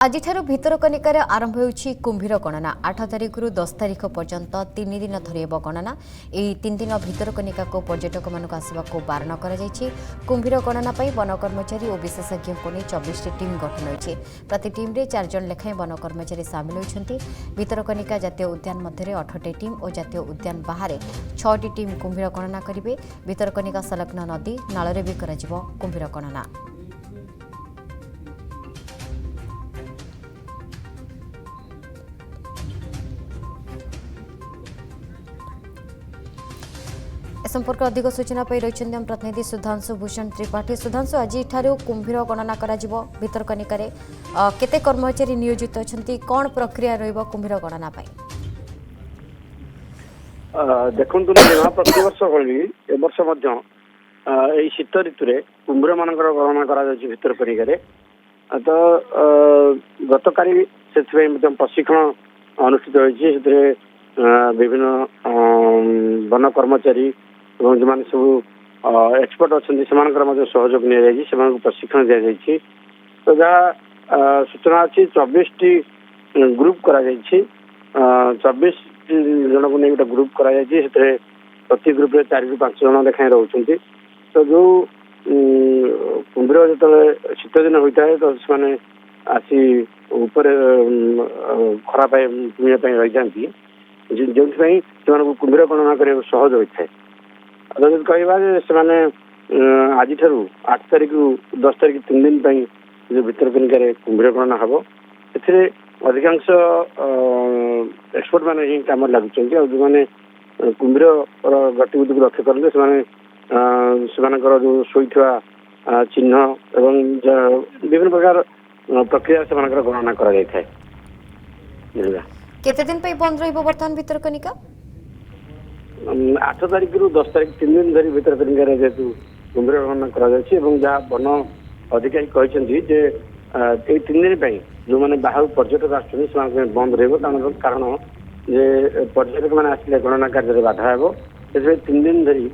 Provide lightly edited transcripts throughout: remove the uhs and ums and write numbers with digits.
आज भितरकनिकार आरंभ होउछि कुंभीर गणना 8 तारिख रु 10 तारिख पर्यंत 3 दिन धरि हेब गणना। एही 3 दिन भितरकनिका को पर्यटक मानक आसवा को बारण करा जायछि। कुंभीर गणना पई वन कर्मचारी और विशेषज्ञ को नै 24 टी टीम गठन होइछि। प्रति टीम रे 4 जन लेखाएं वन कर्मचारी शामिल होइछन्ति। भितरकनिका जातीय उद्यान मध्य 18 टीम और जातीय उद्यान बाहर 6 टी टीम कुंभीर गणना करिवे। भितरकनिका संलग्न नदी नाଳରେ भी कराजिवो कुंभीर गणना। संपर्क अधिक सूचना पाई रही हम प्रतिनिधि सुधांशु भूषण त्रिपाठी। सुधांशु आज कुंभीर गणना भितरकनिकार केते कर्मचारी नियोजित अच्छा कौन प्रक्रिया रहिबो कुंभीर गणना देखु प्रतिवर्ष भली ए वर्ष शीत ऋतु कुंभीर मान गणना भितरकनिकार तो गत काली से प्रशिक्षण अनुष्ठित होती विभिन्न वन कर्मचारी जो मैंने सब एक्सपर्ट अच्छा सहयोग नि प्रशिक्षण दि जाइए। तो जहाँ सूचना अच्छी 24 टी ग्रुप करा 24 जन को नहीं गोटे ग्रुप करा प्रति ग्रुप रे 4 ରୁ 5 जन लेखाएं रोचे। तो जो कुंभीर जो शीत दिन होता है तो से आसी ऊपर खरा रही जाती जो कुंभीर गणना कर सहज होता है। जब कहवा आज 8 तारिख रु 10 तारिख 3 दिन जो भितरकनिकार कुंभीर गणना हम ए अधिकांश एक्सपर्ट मैंने ही कम लगुच जो मैंने कुंभीर गतिविधि को लक्ष्य करते जो शोता चिन्ह एवं विभिन्न प्रकार प्रक्रिया से गणना कर केते दिन पे बंद रहिबो वर्तमान भितरकनिका 8 तारिख रु 10 तारिख 3 दिन धरी भितरकनिकार जेतु कुंभीर गणना करा जायछि एवं जहाँ वन अधिकारी कहछन्ति जे ए 3 दिन पे जो माने बाहर पर्यटक आछन से बंद रहबो कारण जे पर्यटक माने आसिले गणना कार्य बाधा हेबो। से 3 दिन धरी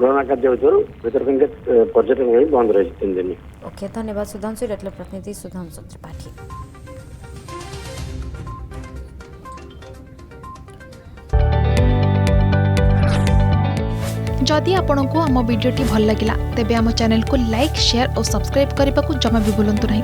गणना कार्य होतरु भितरकनिका पर्यटक बंद रही 3 दिन। ओके, धन्यवाद सुधांशु। प्रतिनिधि सुधांशु त्रिपाठी। जदि आपंक आम भिडी भल लगा तेब आम चैनल को लाइक शेयर और सब्सक्राइब करने को जमा भी भूलु नहीं।